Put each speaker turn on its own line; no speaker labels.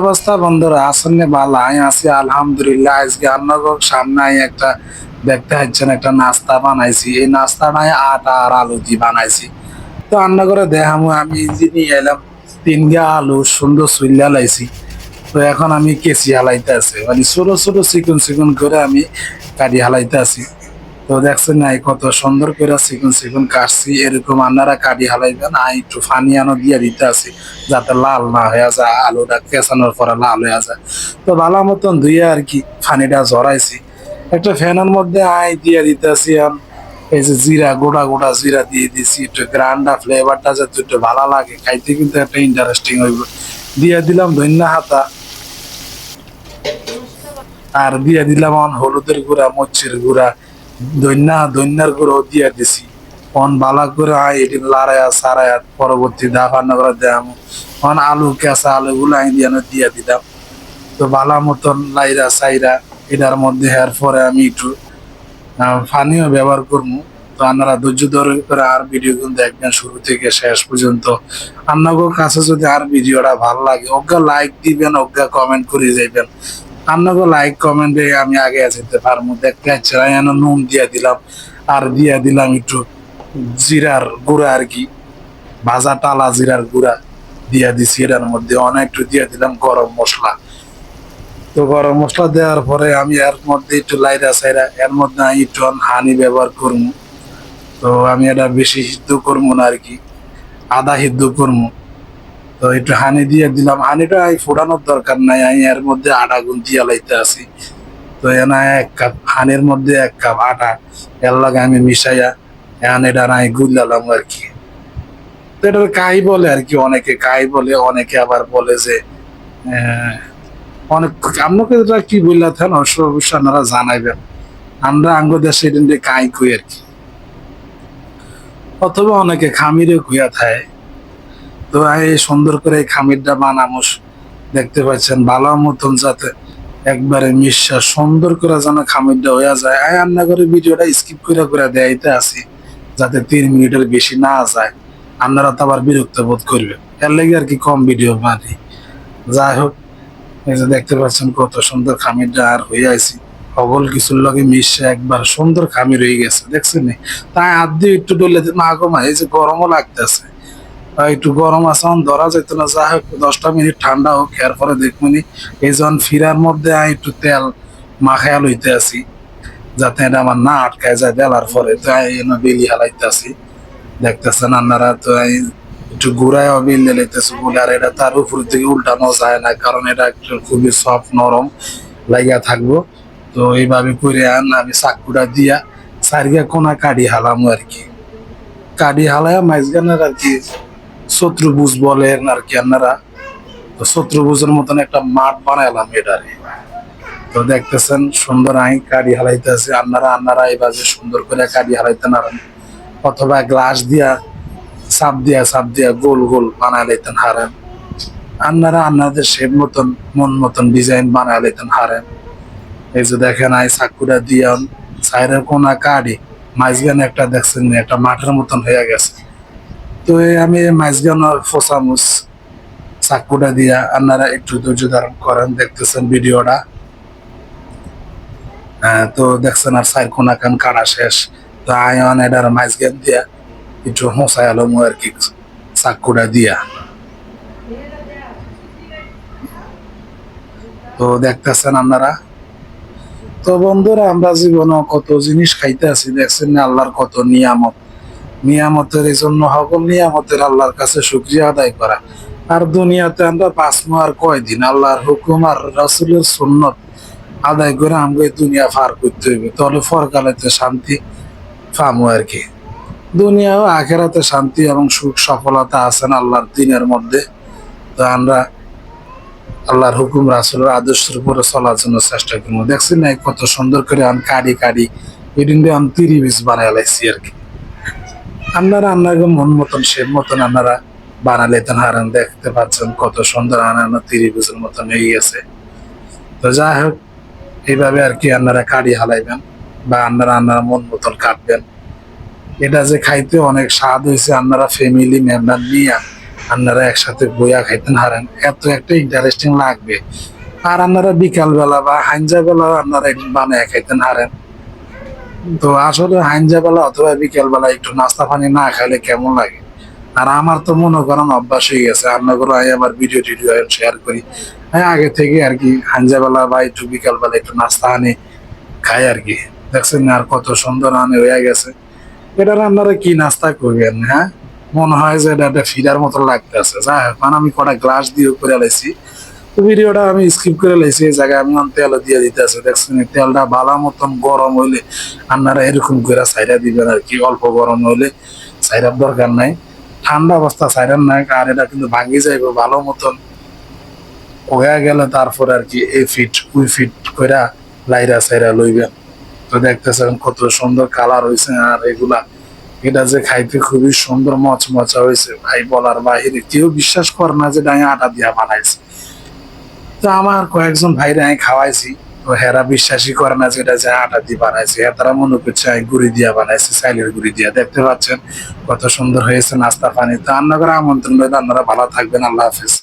অবস্থা বন্ধুরা আসলে ভালো আমি আছি আলহামদুলিল্লাহ। আজকে আপনাদের সামনে আমি একটা দেখতে পাচ্ছেন একটা নাস্তা বানাইছি। এই নাস্তাটা আটা আর আলু দিয়ে বানাইছি। তো রান্না করে দেখামু আমি যে নিয়ে এলাম 3 গা আলু সুন্দর চুল্লা লাইছি। তো এখন আমি কেচি হালাইতে আছি, মানে ছোট ছোট চিকন চিকন করে আমি কাটি হালাইতে আছি। তো দেখছেন না কত সুন্দর করে চিকন চিকন কাটছি। এরকম আপনারা কাটি হালাইবেন। আমি একটু ফানি আনো দিয়ে দিতে আছি যাতে লাল না হয়ে যায়, আলুটা কেঁচানোর পরে লাল হয়ে যায়। তো ভালো মতন ধুয়ে আর কি ফানিটা জড়াইছি। একটা ফ্যানের মধ্যে দিয়ে দিতে আছি। এই যে জিরা, গোটা গোটা জিরা দিয়ে দিছি, একটু গ্রান্ডা ফ্লেভারটা যাতে একটু ভালো লাগে খাইতে, কিন্তু একটা ইন্টারেস্টিং হইব। দিয়ে দিলাম ধনিয়া হাতা, আর দিয়ে দিলাম হলুদের গুঁড়া, মরিচের গুঁড়া, ধন্যার গুঁড়ো দিয়ে দিছি। বালা করে এটি লাড়াইয়া সারাইয়া পরবর্তী দা রান্না করে দেয়াম। আলু কেঁচা আলু গুলো দিয়ে দিলাম। তো ভালো মতন লাইরা সাইরা এটার মধ্যে হওয়ার পরে আমি একটু পানিও ব্যবহার করবো। তো আপনারা ধৈর্য ধরে করে আর ভিডিও কিন্তু দেখবেন শুরু থেকে শেষ পর্যন্ত। আপনাদের কাছে যদি আর ভিডিওটা ভালো লাগে অজ্ঞা লাইক দিবেন, অজ্ঞা কমেন্ট করে যাইবেন। আপনাকে লাইক কমেন্টে আমি আগে যেতে পারবো। দেখতে পাচ্ছি নুন দিয়ে দিলাম, আর দিয়ে দিলাম একটু জিরার গুঁড়া আর কি, ভাজা টালা জিরার গুঁড়া দিয়ে দিছি। এটার মধ্যে অনেক একটু দিয়ে দিলাম গরম মশলা। তো গরম মশলা দেওয়ার পরে আমি এর মধ্যে একটু লাইরা সাইরা এর মধ্যে আমি একটু হানি ব্যবহার করবো। তো আমি এটা বেশি সিদ্ধ করবো না আর কি, আধা সিদ্ধ করবো। তো একটু হানি দিয়ে দিলাম। হানিটা ফোটানোর দরকার নাই, আমি এর মধ্যে আটা গুন্থিয়া লাইতে আছি। তো এনা 1 কাপ হানির মধ্যে 1 কাপ আটা এর লাগে আমি মিশাইয়া এখন এটা আমি গুলালাম আর কি। তো এটা কাই বলে আর কি, অনেকে কাই বলে, অনেকে আবার বলে যে অনেক, আপনাকে এটা কি বললা থান অবশ্য আপনারা জানাইবেন। আমরা আঙ্গ দেশে এটা কাই কই আর কি, অথবা অনেকে খামিরে কুইয়া থাকে। তো এই সুন্দর করে এই খামিরটা বানামোস, দেখতে পাচ্ছেন ভালো মতন যাতে একবারে মিশা সুন্দর করে যেন খামিরটা হয়ে যায়। রান্না করে ভিডিওটা স্কিপ করে করে দেয়াইতে আসি যাতে 3 মিনিটের বেশি না যায়। আপনারা তো আবার বিরক্ত বোধ করবেন, এর লেগে আর কি কম ভিডিও বানি। যাই হোক, এই যে দেখতে পাচ্ছেন কত সুন্দর খামিরটা আর হয়ে আইছি। সকল কিছুর লগে মিশে একবার সুন্দর খামির হয়ে গেছে, দেখছেন? তাই হাত দিয়ে একটু ডলে মা গো মা, এই যে গরমও লাগতেছে, একটু গরম আছে ধরা যেত না। যা হোক 10টা মিনিট ঠান্ডা হোক, এরপরে দেখবনি। এই যখন ফিরার মধ্যে আমি একটু তেল মাখায়া লইতে আছি যাতে এটা আমার না আটকায় যায় দেলার পরে। তো বেলি হালাইতে আছি, দেখতেছেন আপনারা। তো একটু ঘুরায় বিল লাইতেছি বলে, আর এটা তার উপর থেকে উল্টানো যায় না কারণ এটা একটু খুবই সফট নরম লাগিয়া থাকবো। তো এইভাবে করে আমি চাকুটা দিয়া সারিয়া কোনা কাটি হালাম আর কি। কাটি হালায় মাঝখানের আর কি শত্রুভুজ বলেন আর কি আপনারা। তো শত্রুভুজের মতন একটা মাঠ বানাইলাম এটারে। তো দেখতেছেন সুন্দর আমি কাটি হালাইতে আছি। আপনারা এইভাবে সুন্দর করে কাটি হালাইতে নারেন, অথবা গ্লাস দিয়া চাপ দিয়া গোল গোল বানাই লাইতেন হারেন। আপনাদের শেপ মতন মন মতন ডিজাইন বানাই লাইতেন হারেন। এই যে দেখেন চাকুটা দিয়া সাইডের কোনা কাটি মাঝখানে একটা দেখছেন একটা মাঠের মতন হয়ে গেছে। তো আমি মাঝখানের ফোসামুস চাকুটা দিয়া আপনারা একটু ধৈর্য ধারণ করেন, দেখতেছেন ভিডিওটা। তো দেখছেন আর সাইড কোনা কান কাটা শেষ। তো আয়ন এটার মাঝখান দিয়া একটু হোঁসাই আলো আর কি চাকুটা দিয়া। তো দেখতেছেন আপনারা। তো বন্ধুরা, আমরা জীবনে কত জিনিস খাইতে আছি, দেখছেন না আল্লাহর কত নিয়ামত। নিয়ামতের এই জন্য সকল নিয়ামতের আল্লাহর কাছে শুকরিয়া আদায় করা। আর দুনিয়াতে আমরা বাঁচবো আর কয়দিন, আল্লাহর হুকুম আর রাসূলের সুন্নত আদায় করে আমাকে দুনিয়া পার করতে হইবে, তাহলে পরকালেতে শান্তি পাবো আর কি। দুনিয়া ও আখেরাতে শান্তি এবং সুখ সফলতা আছেন আল্লাহর দিনের মধ্যে। তো আমরা আল্লাহর হুকুম রাসূলের আদর্শের উপরে চলার জন্য চেষ্টা করবো। দেখছেন না কত সুন্দর করে কাটি কাটি এদিন দিয়ে 30 বানাই লাইছি আর কি। আপনারা মন মতন শেপ মতন আপনারা বানালেতেন হারান, দেখতে পাচ্ছেন কত সুন্দর 30 মতন হয়ে গেছে। তো যাই হোক, এইভাবে আর কি আপনারা কাটি হালাইবেন বা আপনারা মন মতন কাটবেন। এটা যে খাইতে অনেক স্বাদ হয়েছে, আপনারা ফ্যামিলি মেম্বার নিয়ে আপনারা একসাথে বইয়া খাইতেন হারেন, এত একটা ইন্টারেস্টিং লাগবে। আর আপনারা বিকাল বেলা বা হাইঞ্জা বেলা আপনারা একটু বানায় খাইতেন হারেন। তো আসলে হাইঞ্জা বেলা অথবা বিকেল বেলা একটু নাস্তা পানি না খাইলে কেমন লাগে। আর আমার তো মনে করেন অভ্যাস হয়ে গেছে, আপনাদের আবার ভিডিও টিডিও শেয়ার করি। আগে থেকে আর কি হাইঞ্জা বেলা বা একটু বিকাল বেলা একটু নাস্তা আনি খাই আর কি। দেখছেন না আর কত সুন্দর আনে হয়ে গেছে। এটা আপনারা কি নাস্তা করবেন? হ্যাঁ, মনে হয় যে এটা একটা ফিডার মতো লাগতেছে। যাই হোক, কারণ আমি কটা গ্লাস দিয়ে করে লাইছি, তো ভিডিওটা আমি স্কিপ করে লাইছি। এই জায়গায় আমি তেল দিয়ে দিতেছি, দেখছেন এই তেলটা ভালো মতন গরম হইলে আপনারা এরকম করে সাইডা দিবেন আর কি। অল্প গরম হইলে সাইডার দরকার নাই, ঠান্ডা অবস্থা সাইডার নাই। আর এটা কিন্তু ভাঙি যাইবে ভালো মতন হয়ে গেলে তারপর আর কি এই ফিট উই ফিট করে লাইরা সাইরা লইবেন। তো দেখতেছেন কত সুন্দর কালার হয়েছে। আর এগুলা এটা যে খাইতে খুবই সুন্দর মচমচা হয়েছে ভাই, বলার বাহিরে। কেউ বিশ্বাস করে না যে ডাই আটা দিয়া বানাইছে। তো আমার কয়েকজন ভাইরা আমি খাওয়াইছি, তো হেরা বিশ্বাসই করে না যে এটা যে আটা দিয়ে বানাইছে। তারা মনে করছে আমি গুড়ি দিয়া বানাইছে, চাইলের গুড়ি দিয়া। দেখতে পাচ্ছেন কত সুন্দর হয়েছে নাস্তা পানি। তো রান্না করে আমন্ত্রণ রইল, আপনারা ভালো থাকবেন। আল্লাহ হাফেজ।